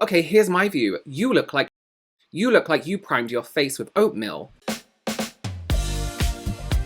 Okay, here's my view. You look like you primed your face with oatmeal.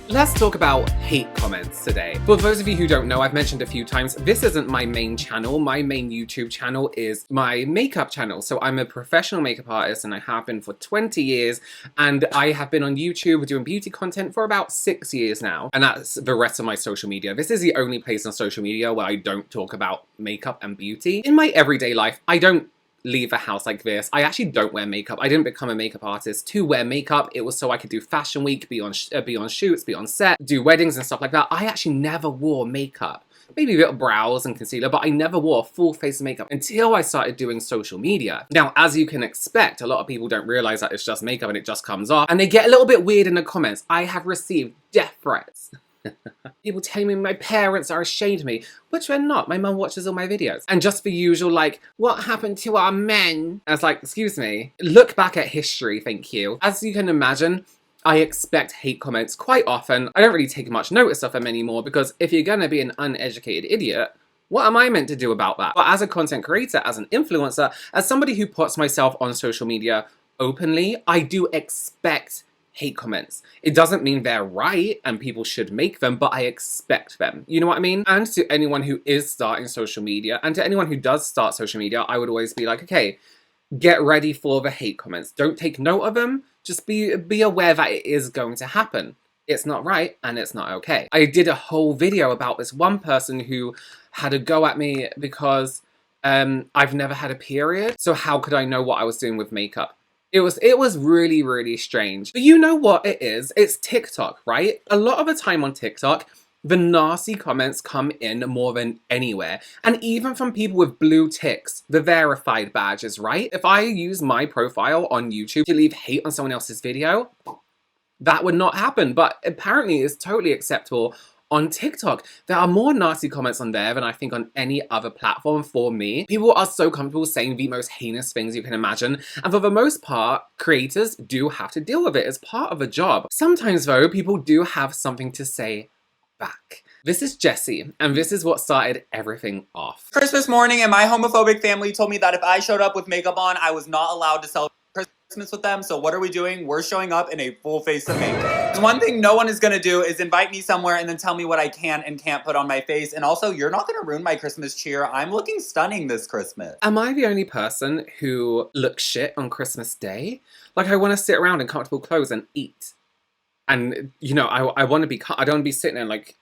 Let's talk about hate comments today. For those of you who don't know, I've mentioned a few times, this isn't my main channel. My main YouTube channel is my makeup channel. So I'm a professional makeup artist and I have been for 20 years. And I have been on YouTube doing beauty content for about 6 years now. And that's the rest of my social media. This is the only place on social media where I don't talk about makeup and beauty. In my everyday life, I don't leave a house like this. I actually don't wear makeup. I didn't become a makeup artist to wear makeup. It was so I could do fashion week, be on shoots, be on set, do weddings and stuff like that. I actually never wore makeup. Maybe a bit of brows and concealer, but I never wore a full face of makeup until I started doing social media. Now, as you can expect, a lot of people don't realize that it's just makeup and it just comes off, and they get a little bit weird in the comments. I have received death threats. People telling me my parents are ashamed of me, which they're not. My mum watches all my videos. And just the usual, like, what happened to our men? I was like, excuse me. Look back at history, thank you. As you can imagine, I expect hate comments quite often. I don't really take much notice of them anymore because if you're gonna be an uneducated idiot, what am I meant to do about that? But as a content creator, as an influencer, as somebody who puts myself on social media openly, I do expect hate comments. It doesn't mean they're right and people should make them, but I expect them. You know what I mean? And to anyone who is starting social media, and to anyone who does start social media, I would always be like, okay, get ready for the hate comments. Don't take note of them. Just be aware that it is going to happen. It's not right and it's not okay. I did a whole video about this one person who had a go at me because I've never had a period. So how could I know what I was doing with makeup? It was really, really strange. But you know what it is? It's TikTok, right? A lot of the time on TikTok, the nasty comments come in more than anywhere. And even from people with blue ticks, the verified badges, right? If I use my profile on YouTube to leave hate on someone else's video, that would not happen. But apparently it's totally acceptable on TikTok. There are more nasty comments on there than I think on any other platform for me. People are so comfortable saying the most heinous things you can imagine, and for the most part, creators do have to deal with it as part of a job. Sometimes though, people do have something to say back. This is Jessie, and this is what started everything off. Christmas morning, and my homophobic family told me that if I showed up with makeup on, I was not allowed to celebrate Christmas with them. So what are we doing? We're showing up in a full face of makeup. Because one thing no one is gonna do is invite me somewhere and then tell me what I can and can't put on my face. And also, you're not gonna ruin my Christmas cheer. I'm looking stunning this Christmas. Am I the only person who looks shit on Christmas Day? Like, I want to sit around in comfortable clothes and eat. And, you know, I want to be, I don't want to be sitting in, like,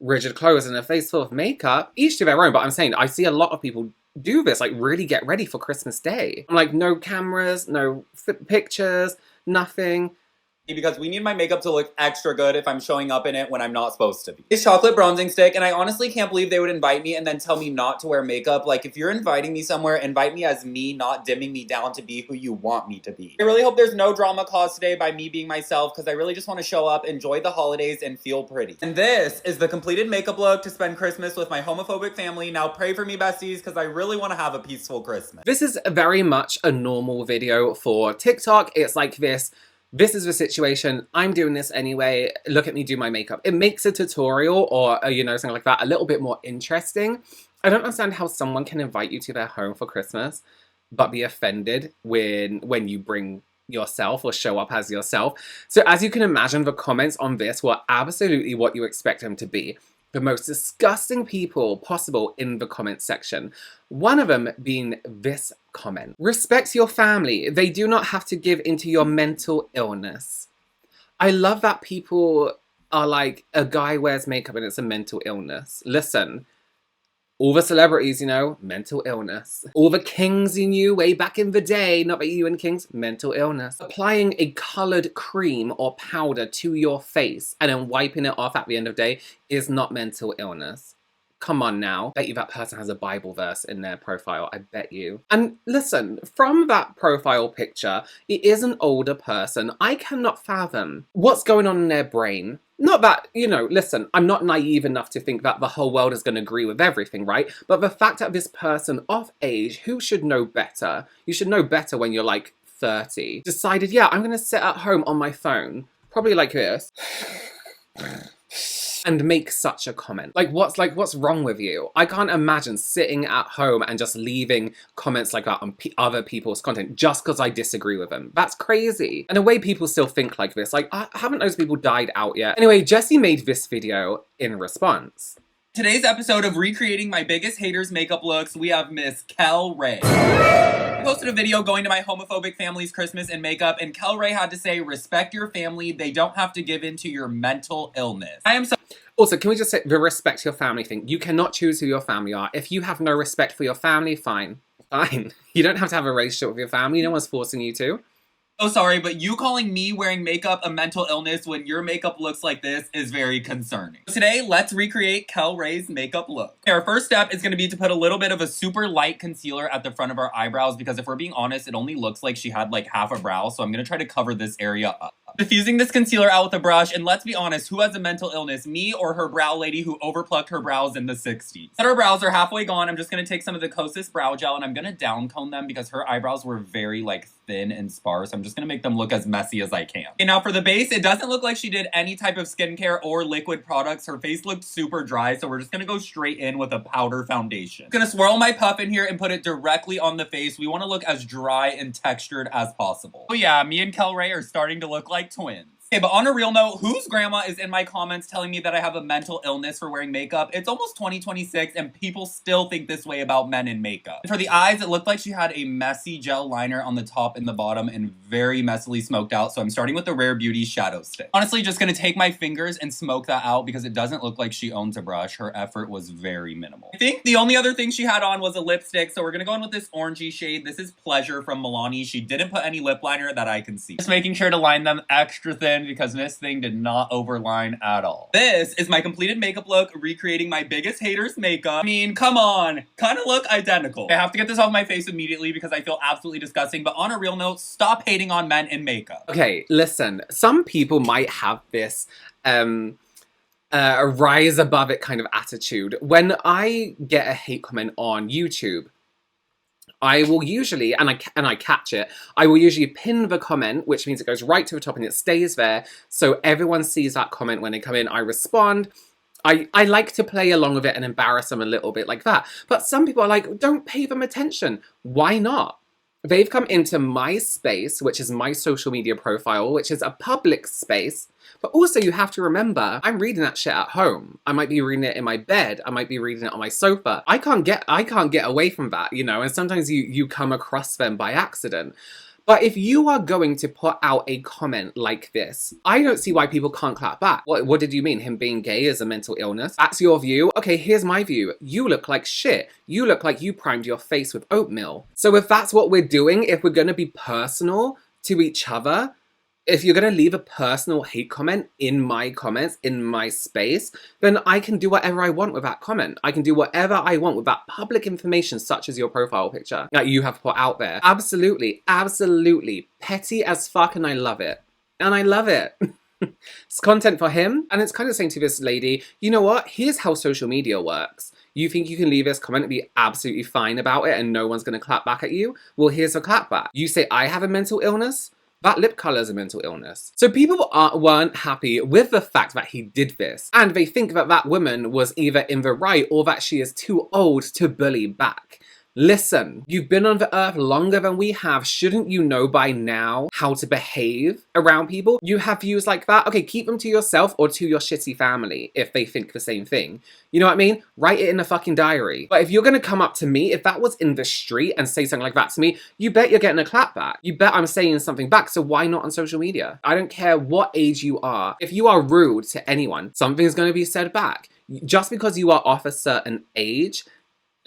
rigid clothes and a face full of makeup. Each to their own, but I'm saying I see a lot of people do this, like really get ready for Christmas Day. I'm like, no cameras, no pictures, nothing. Because we need my makeup to look extra good if I'm showing up in it when I'm not supposed to be. It's chocolate bronzing stick, and I honestly can't believe they would invite me and then tell me not to wear makeup. Like, if you're inviting me somewhere, invite me as me, not dimming me down to be who you want me to be. I really hope there's no drama caused today by me being myself, because I really just want to show up, enjoy the holidays, and feel pretty. And this is the completed makeup look to spend Christmas with my homophobic family. Now pray for me, besties, because I really want to have a peaceful Christmas. This is very much a normal video for TikTok. It's like this is the situation, I'm doing this anyway, look at me do my makeup. It makes a tutorial or, you know, something like that a little bit more interesting. I don't understand how someone can invite you to their home for Christmas, but be offended when you bring yourself or show up as yourself. So as you can imagine, the comments on this were absolutely what you expect them to be. The most disgusting people possible in the comment section. One of them being this comment. Respect your family. They do not have to give into your mental illness. I love that people are like, a guy wears makeup and it's a mental illness. Listen, all the celebrities, you know, mental illness. All the kings you knew way back in the day, not that you and kings, mental illness. Applying a coloured cream or powder to your face and then wiping it off at the end of the day is not mental illness. Come on now. Bet you that person has a Bible verse in their profile. I bet you. And listen, from that profile picture, it is an older person. I cannot fathom what's going on in their brain. Not that, you know, listen, I'm not naive enough to think that the whole world is going to agree with everything, right? But the fact that this person of age, who should know better, you should know better when you're like 30, decided, yeah, I'm going to sit at home on my phone, probably like this. and make such a comment. Like what's wrong with you? I can't imagine sitting at home and just leaving comments like that on other people's content just because I disagree with them. That's crazy. And the way people still think like this, like, haven't those people died out yet? Anyway, Jessie made this video in response. Today's episode of Recreating My Biggest Haters Makeup Looks, we have Miss Kel Ray. I posted a video going to my homophobic family's Christmas in makeup, and Kel Ray had to say, respect your family, they don't have to give in to your mental illness. I am so... Also, can we just say the respect your family thing? You cannot choose who your family are. If you have no respect for your family, fine. Fine. You don't have to have a relationship with your family. No one's forcing you to. Oh, sorry, but you calling me wearing makeup a mental illness when your makeup looks like this is very concerning. Today, let's recreate Kel Ray's makeup look. Okay, our first step is going to be to put a little bit of a super light concealer at the front of our eyebrows because if we're being honest, it only looks like she had like half a brow, so I'm going to try to cover this area up. Diffusing this concealer out with a brush, and let's be honest, who has a mental illness, me or her brow lady who overplucked her brows in the 60s? But her brows are halfway gone. I'm just going to take some of the Kosas brow gel and I'm going to down comb them because her eyebrows were very like thin and sparse. I'm just going to make them look as messy as I can. Okay, now for the base, it doesn't look like she did any type of skincare or liquid products. Her face looked super dry, so we're just going to go straight in with a powder foundation. I'm going to swirl my puff in here and put it directly on the face. We want to look as dry and textured as possible. Oh yeah, me and Kel Ray are starting to look like twins. Okay, but on a real note, whose grandma is in my comments telling me that I have a mental illness for wearing makeup? It's almost 2026 and people still think this way about men in makeup. And for the eyes, it looked like she had a messy gel liner on the top and the bottom and very messily smoked out. So I'm starting with the Rare Beauty Shadow Stick. Honestly, just gonna take my fingers and smoke that out because it doesn't look like she owns a brush. Her effort was very minimal. I think the only other thing she had on was a lipstick. So we're gonna go in with this orangey shade. This is Pleasure from Milani. She didn't put any lip liner that I can see. Just making sure to line them extra thin because this thing did not overline at all. This is my completed makeup look, recreating my biggest haters makeup. I mean, come on, kind of look identical. I have to get this off my face immediately because I feel absolutely disgusting, but on a real note, stop hating on men in makeup. Okay, listen, some people might have this a rise above it kind of attitude. When I get a hate comment on YouTube, I will usually, and I catch it, I will usually pin the comment, which means it goes right to the top and it stays there, so everyone sees that comment when they come in. I respond. I like to play along with it and embarrass them a little bit like that. But some people are like, don't pay them attention. Why not? They've come into my space, which is my social media profile, which is a public space. But also you have to remember, I'm reading that shit at home. I might be reading it in my bed. I might be reading it on my sofa. I can't get away from that, you know, and sometimes you come across them by accident. But if you are going to put out a comment like this, I don't see why people can't clap back. What did you mean? Him being gay is a mental illness? That's your view? Okay, here's my view. You look like shit. You look like you primed your face with oatmeal. So if that's what we're doing, if we're going to be personal to each other, if you're going to leave a personal hate comment in my comments, in my space, then I can do whatever I want with that comment. I can do whatever I want with that public information, such as your profile picture that you have put out there. Absolutely, absolutely. Petty as fuck, and I love it. And I love it. It's content for him. And it's kind of saying to this lady, you know what? Here's how social media works. You think you can leave this comment and be absolutely fine about it and no one's going to clap back at you? Well, here's a clap back. You say, I have a mental illness? That lip colour is a mental illness. So people weren't happy with the fact that he did this. And they think that that woman was either in the right or that she is too old to bully back. Listen, you've been on the earth longer than we have. Shouldn't you know by now how to behave around people? You have views like that? Okay, keep them to yourself or to your shitty family if they think the same thing. You know what I mean? Write it in a fucking diary. But if you're gonna come up to me, if that was in the street and say something like that to me, you bet you're getting a clap back. You bet I'm saying something back, so why not on social media? I don't care what age you are. If you are rude to anyone, something's gonna be said back. Just because you are off a certain age,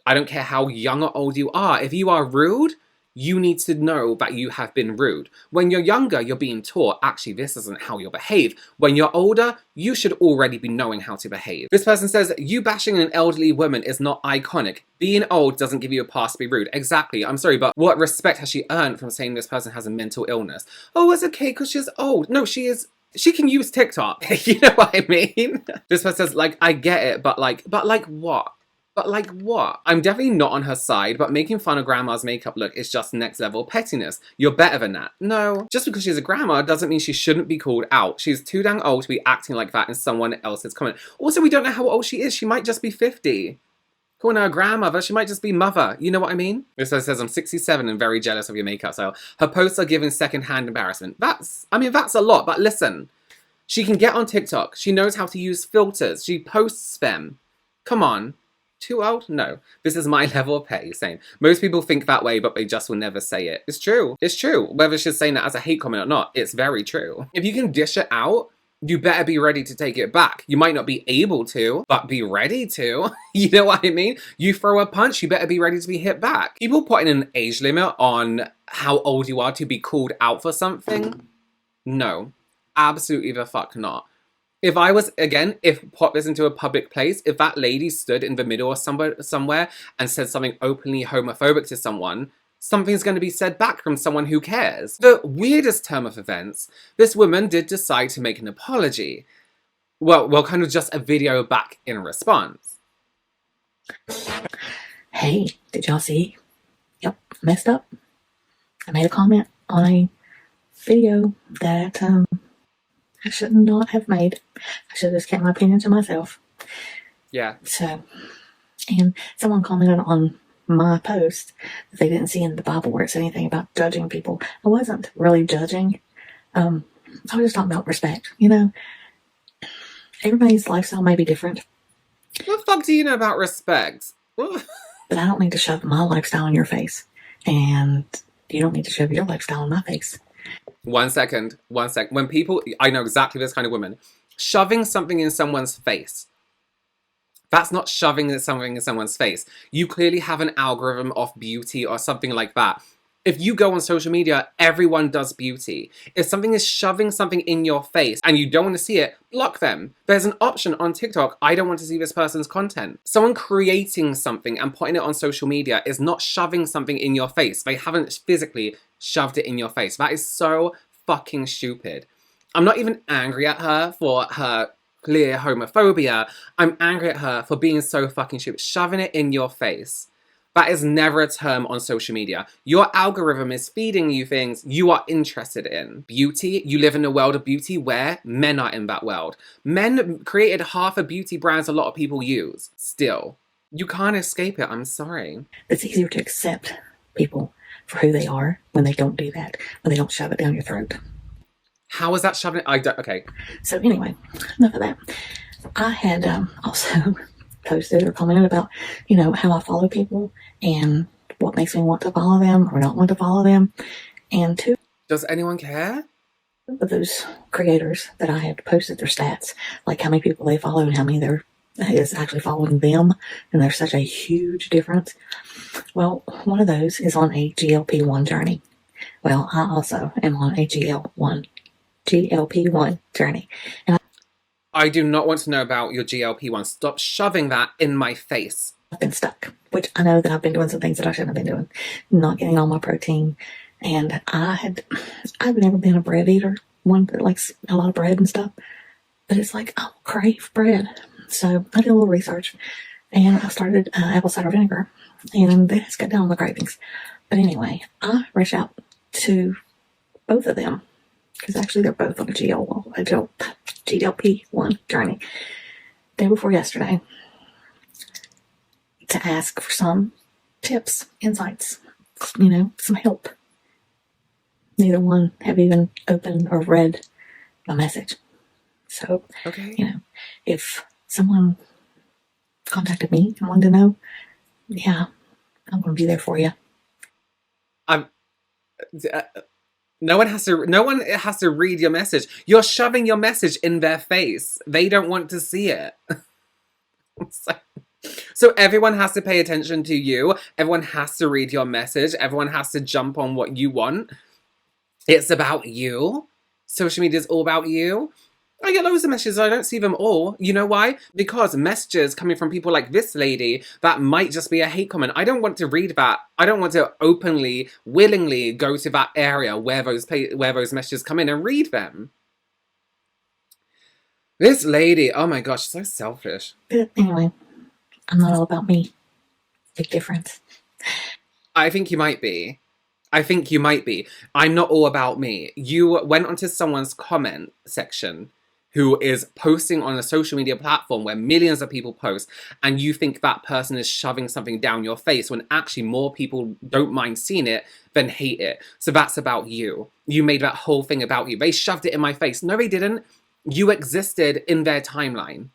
I don't care how young or old you are. If you are rude, you need to know that you have been rude. When you're younger, you're being taught, actually, this isn't how you'll behave. When you're older, you should already be knowing how to behave. This person says, you bashing an elderly woman is not iconic. Being old doesn't give you a pass to be rude. Exactly. I'm sorry, but what respect has she earned from saying this person has a mental illness? Oh, it's okay because she's old. No, she can use TikTok. You know what I mean? This person says, like, I get it, but like what? But like what? I'm definitely not on her side, but making fun of grandma's makeup look is just next level pettiness. You're better than that. No, just because she's a grandma doesn't mean she shouldn't be called out. She's too dang old to be acting like that in someone else's comment. Also, we don't know how old she is. She might just be 50. Calling her a grandmother, she might just be mother. You know what I mean? This says, I'm 67 and very jealous of your makeup style. Her posts are giving secondhand embarrassment. That's a lot, but listen. She can get on TikTok. She knows how to use filters. She posts them. Come on. Too old? No. This is my level of petty. Same. Most people think that way, but they just will never say it. It's true. It's true. Whether she's saying that as a hate comment or not, it's very true. If you can dish it out, you better be ready to take it back. You might not be able to, but be ready to. You know what I mean? You throw a punch, you better be ready to be hit back. People putting an age limit on how old you are to be called out for something? No. Absolutely the fuck not. If I was, again, if put this into a public place, if that lady stood in the middle or somewhere and said something openly homophobic to someone, something's going to be said back from someone who cares. The weirdest turn of events, this woman did decide to make an apology. Well, kind of just a video back in response. Hey, did y'all see? Yep, messed up. I made a comment on a video that I should not have made. I should have just kept my opinion to myself. Yeah. So, and someone commented on my post that they didn't see in the Bible where it said anything about judging people. I wasn't really judging. I was just talking about respect. You know, everybody's lifestyle may be different. What the fuck do you know about respect? But I don't need to shove my lifestyle in your face. And you don't need to shove your lifestyle in my face. One second. When people, I know exactly this kind of woman, shoving something in someone's face. That's not shoving something in someone's face. You clearly have an algorithm of beauty or something like that. If you go on social media, everyone does beauty. If something is shoving something in your face and you don't want to see it, block them. There's an option on TikTok, I don't want to see this person's content. Someone creating something and putting it on social media is not shoving something in your face. They haven't physically shoved it in your face. That is so fucking stupid. I'm not even angry at her for her clear homophobia. I'm angry at her for being so fucking stupid. Shoving it in your face. That is never a term on social media. Your algorithm is feeding you things you are interested in. Beauty, you live in a world of beauty where men are in that world. Men created half the beauty brands a lot of people use. Still, you can't escape it. I'm sorry. It's easier to accept people for who they are when they don't do that, when they don't shove it down your throat. How is that shoving it? Okay. So anyway, enough of that. I had also posted or commented about, you know, how I follow people and what makes me want to follow them or not want to follow them. And two Does anyone care? of those creators that I had posted their stats, like how many people they follow and how many there is actually following them, and there's such a huge difference. Well, one of those is on a GLP-1 journey. Well, I also am on a GLP-1 journey. And I do not want to know about your GLP-1. Stop shoving that in my face. I've been stuck, which I know that I've been doing some things that I shouldn't have been doing. Not getting all my protein. And I've never been a bread eater, one that likes a lot of bread and stuff. But it's like, I crave bread. So I did a little research and I started apple cider vinegar. And it has cut down on the cravings. But anyway, I reached out to both of them. Because actually they're both on a GLP-1 journey. Day before yesterday. To ask for some tips, insights, you know, some help. Neither one have even opened or read my message. So, okay. You know, if someone contacted me and wanted to know, yeah, I'm going to be there for you. No one has to read your message. You're shoving your message in their face. They don't want to see it. So everyone has to pay attention to you. Everyone has to read your message. Everyone has to jump on what you want. It's about you. Social media is all about you. I get loads of messages. I don't see them all. You know why? Because messages coming from people like this lady, that might just be a hate comment. I don't want to read that. I don't want to openly, willingly go to that area where those messages come in and read them. This lady, oh my gosh, so selfish. But anyway, I'm not all about me. Big difference. I think you might be. I think you might be. I'm not all about me. You went onto someone's comment section who is posting on a social media platform where millions of people post, and you think that person is shoving something down your face when actually more people don't mind seeing it than hate it. So that's about you. You made that whole thing about you. They shoved it in my face. No, they didn't. You existed in their timeline.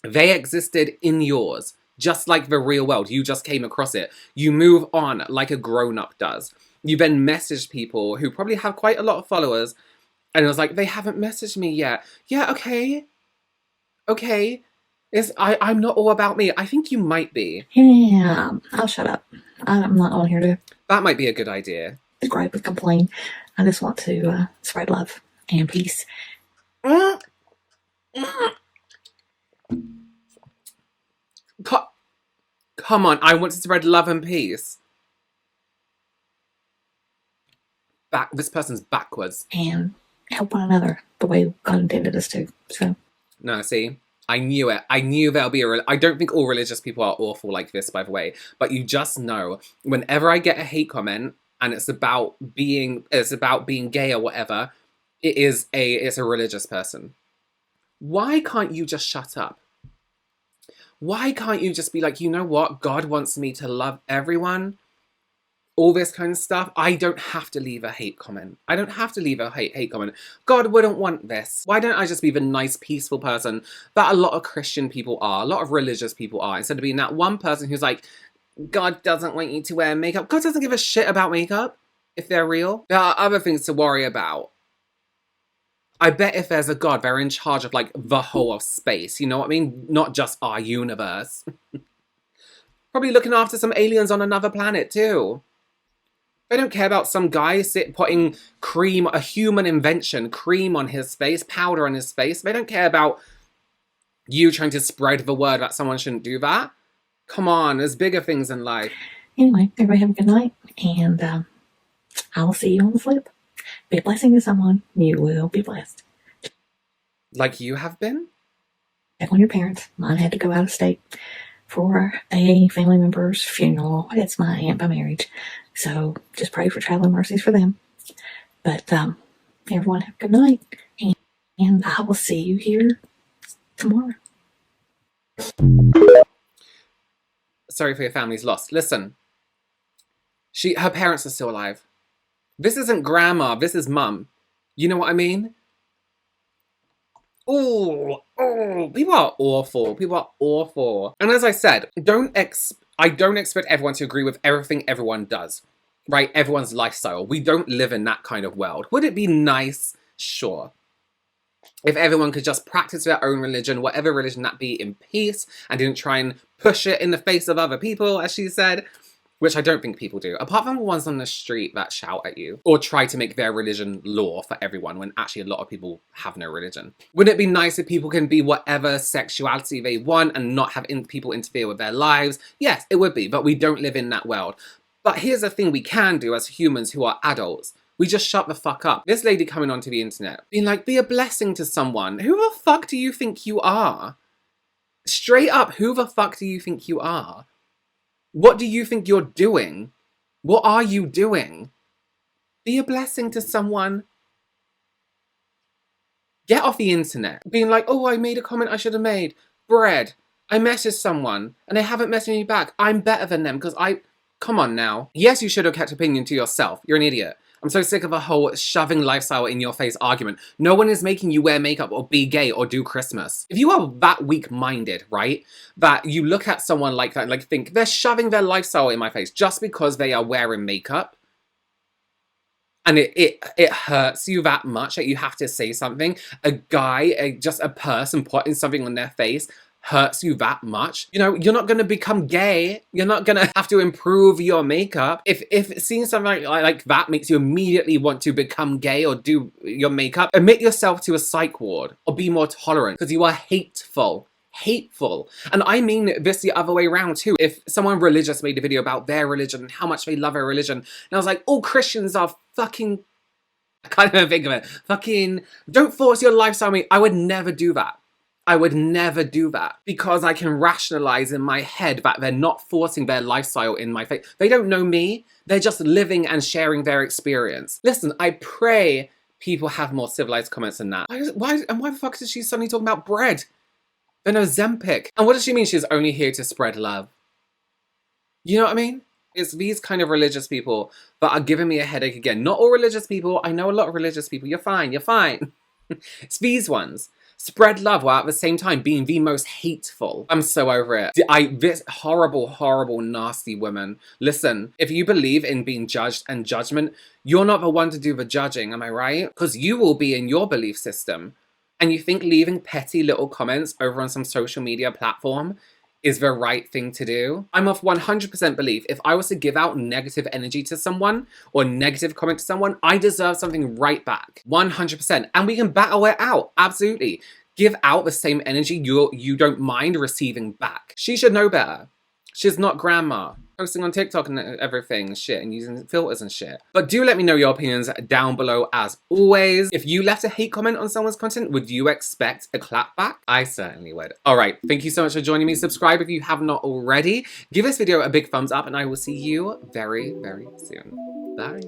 They existed in yours. Just like the real world, you just came across it. You move on like a grown-up does. You then message people who probably have quite a lot of followers, and it was like, they haven't messaged me yet. Yeah, okay. Okay. I'm not all about me. I think you might be. Yeah, I'll shut up. I'm not on here to That might be a good idea. gripe and complain. I just want to spread love and peace. Come on, I want to spread love and peace. This person's backwards. And help one another the way God intended us to. So. No, see? I knew it. I knew there'll be I don't think all religious people are awful like this, by the way. But you just know, whenever I get a hate comment, and it's about being gay or whatever, it's a religious person. Why can't you just shut up? Why can't you just be like, you know what? God wants me to love everyone. All this kind of stuff. I don't have to leave a hate comment. I don't have to leave a hate comment. God wouldn't want this. Why don't I just be the nice, peaceful person that a lot of Christian people are, a lot of religious people are, instead of being that one person who's like, God doesn't want you to wear makeup. God doesn't give a shit about makeup, if they're real. There are other things to worry about. I bet if there's a God, they're in charge of, like, the whole of space. You know what I mean? Not just our universe. Probably looking after some aliens on another planet, too. They don't care about some guy putting cream, a human invention, cream on his face, powder on his face. They don't care about you trying to spread the word that someone shouldn't do that. Come on, there's bigger things in life. Anyway, everybody have a good night, and I will see you on the flip. Be a blessing to someone. You will be blessed. Like you have been? Check on your parents. Mine had to go out of state for a family member's funeral. It's my aunt by marriage. So just pray for traveling mercies for them. But everyone have a good night. And I will see you here tomorrow. Sorry for your family's loss. Listen, her parents are still alive. This isn't grandma, this is mum. You know what I mean? Oh, people are awful. People are awful. And as I said, I don't expect everyone to agree with everything everyone does, right? Everyone's lifestyle. We don't live in that kind of world. Would it be nice? Sure. If everyone could just practice their own religion, whatever religion that be, in peace, and didn't try and push it in the face of other people, as she said, which I don't think people do, apart from the ones on the street that shout at you or try to make their religion law for everyone when actually a lot of people have no religion. Wouldn't it be nice if people can be whatever sexuality they want and not have people interfere with their lives? Yes, it would be, but we don't live in that world. But here's the thing we can do as humans who are adults. We just shut the fuck up. This lady coming onto the internet, being like, be a blessing to someone. Who the fuck do you think you are? Straight up, who the fuck do you think you are? What do you think you're doing? What are you doing? Be a blessing to someone. Get off the internet. Being like, oh, I made a comment I should have made. Bread. I messaged someone and they haven't messaged me back. I'm better than them because come on now. Yes, you should have kept opinion to yourself. You're an idiot. I'm so sick of a whole shoving lifestyle in your face argument. No one is making you wear makeup or be gay or do Christmas. If you are that weak-minded, right, that you look at someone like that and like think they're shoving their lifestyle in my face just because they are wearing makeup, and it hurts you that much that you have to say something, just a person putting something on their face hurts you that much, you know, you're not going to become gay. You're not going to have to improve your makeup. If seeing something like that makes you immediately want to become gay or do your makeup, admit yourself to a psych ward or be more tolerant because you are hateful. Hateful. And I mean this the other way around too. If someone religious made a video about their religion and how much they love their religion, and I was like, all Christians are fucking, I can't even think of it, fucking, don't force your lifestyle on me. I would never do that. I would never do that because I can rationalize in my head that they're not forcing their lifestyle in my face. They don't know me. They're just living and sharing their experience. Listen, I pray people have more civilized comments than that. Why the fuck is she suddenly talking about bread? Then Ozempic. And what does she mean she's only here to spread love? You know what I mean? It's these kind of religious people that are giving me a headache again. Not all religious people. I know a lot of religious people. You're fine. You're fine. It's these ones. Spread love while at the same time being the most hateful. I'm so over it. This horrible, horrible, nasty woman. Listen, if you believe in being judged and judgment, you're not the one to do the judging, am I right? Because you will be in your belief system. And you think leaving petty little comments over on some social media platform is the right thing to do? I'm of 100% belief if I was to give out negative energy to someone or negative comment to someone, I deserve something right back. 100%. And we can battle it out. Absolutely. Give out the same energy you don't mind receiving back. She should know better. She's not grandma. Posting on TikTok and everything shit and using filters and shit. But do let me know your opinions down below as always. If you left a hate comment on someone's content, would you expect a clap back? I certainly would. Alright, thank you so much for joining me. Subscribe if you have not already. Give this video a big thumbs up and I will see you very, very soon. Bye.